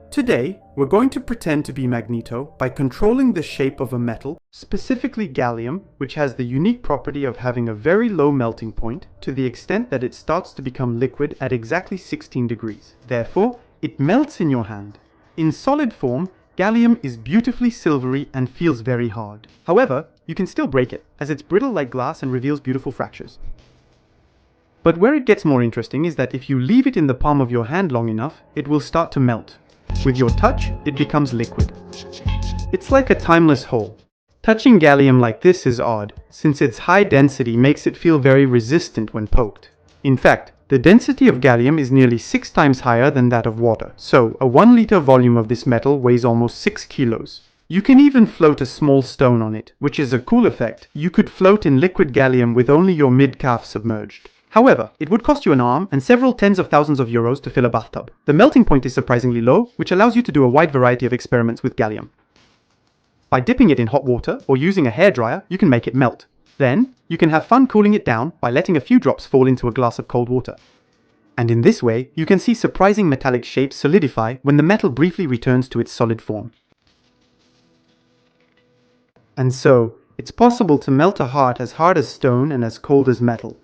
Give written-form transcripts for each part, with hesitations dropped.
Today, we're going to pretend to be Magneto by controlling the shape of a metal, specifically gallium, which has the unique property of having a very low melting point to the extent that it starts to become liquid at exactly 16 degrees. Therefore, it melts in your hand. In solid form, gallium is beautifully silvery and feels very hard. However, you can still break it, as it's brittle like glass and reveals beautiful fractures. But where it gets more interesting is that if you leave it in the palm of your hand long enough, it will start to melt. With your touch, it becomes liquid. It's like a timeless whole. Touching gallium like this is odd, since its high density makes it feel very resistant when poked. In fact, the density of gallium is nearly 6 times higher than that of water, so a 1 liter volume of this metal weighs almost 6 kilos. You can even float a small stone on it, which is a cool effect. You could float in liquid gallium with only your mid-calf submerged. However, it would cost you an arm and several tens of thousands of euros to fill a bathtub. The melting point is surprisingly low, which allows you to do a wide variety of experiments with gallium. By dipping it in hot water or using a hairdryer, you can make it melt. Then, you can have fun cooling it down by letting a few drops fall into a glass of cold water. And in this way, you can see surprising metallic shapes solidify when the metal briefly returns to its solid form. And so, it's possible to melt a heart as hard as stone and as cold as metal.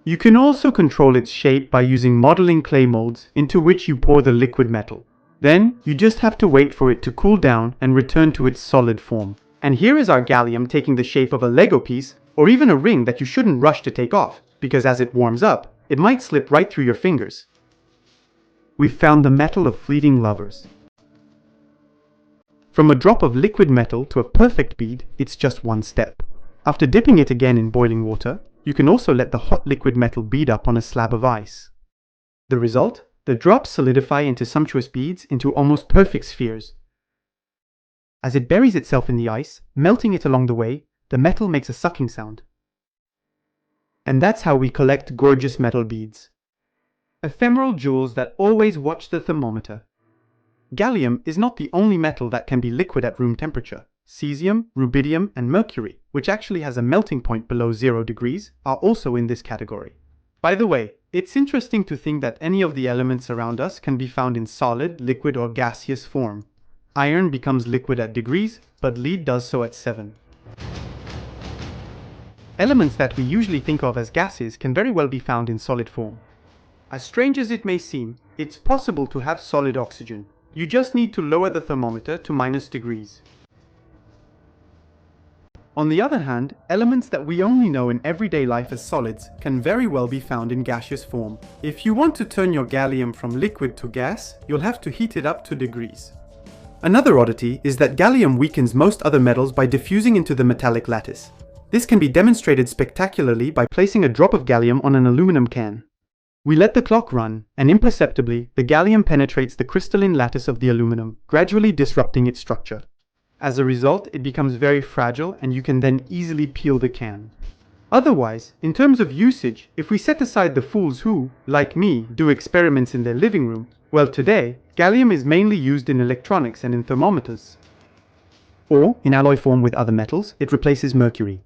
You can also control its shape by using modeling clay molds into which you pour the liquid metal. Then, you just have to wait for it to cool down and return to its solid form. And here is our gallium taking the shape of a Lego piece, or even a ring that you shouldn't rush to take off, because as it warms up, it might slip right through your fingers. We've found the metal of fleeting lovers. From a drop of liquid metal to a perfect bead, it's just one step. After dipping it again in boiling water, you can also let the hot liquid metal bead up on a slab of ice. The result? The drops solidify into sumptuous beads into almost perfect spheres. As it buries itself in the ice, melting it along the way, the metal makes a sucking sound. And that's how we collect gorgeous metal beads. Ephemeral jewels that always watch the thermometer. Gallium is not the only metal that can be liquid at room temperature. Cesium, rubidium, and mercury, which actually has a melting point below 0 degrees, are also in this category. By the way, it's interesting to think that any of the elements around us can be found in solid, liquid, or gaseous form. Iron becomes liquid at degrees, but lead does so at 7. Elements that we usually think of as gases can very well be found in solid form. As strange as it may seem, it's possible to have solid oxygen. You just need to lower the thermometer to -degrees. On the other hand, elements that we only know in everyday life as solids can very well be found in gaseous form. If you want to turn your gallium from liquid to gas, you'll have to heat it up to degrees. Another oddity is that gallium weakens most other metals by diffusing into the metallic lattice. This can be demonstrated spectacularly by placing a drop of gallium on an aluminum can. We let the clock run, and imperceptibly, the gallium penetrates the crystalline lattice of the aluminum, gradually disrupting its structure. As a result, it becomes very fragile and you can then easily peel the can. Otherwise, in terms of usage, if we set aside the fools who, like me, do experiments in their living room, well today, gallium is mainly used in electronics and in thermometers. Or, in alloy form with other metals, it replaces mercury.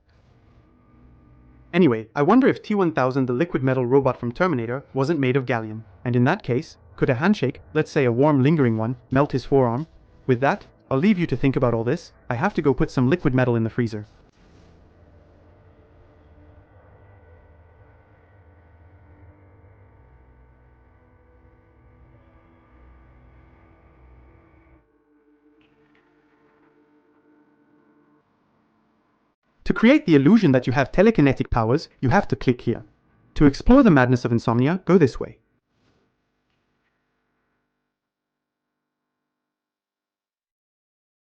Anyway, I wonder if T-1000, the liquid metal robot from Terminator, wasn't made of gallium. And in that case, could a handshake, let's say a warm lingering one, melt his forearm? With that, I'll leave you to think about all this. I have to go put some liquid metal in the freezer. To create the illusion that you have telekinetic powers, you have to click here. To explore the madness of insomnia, go this way.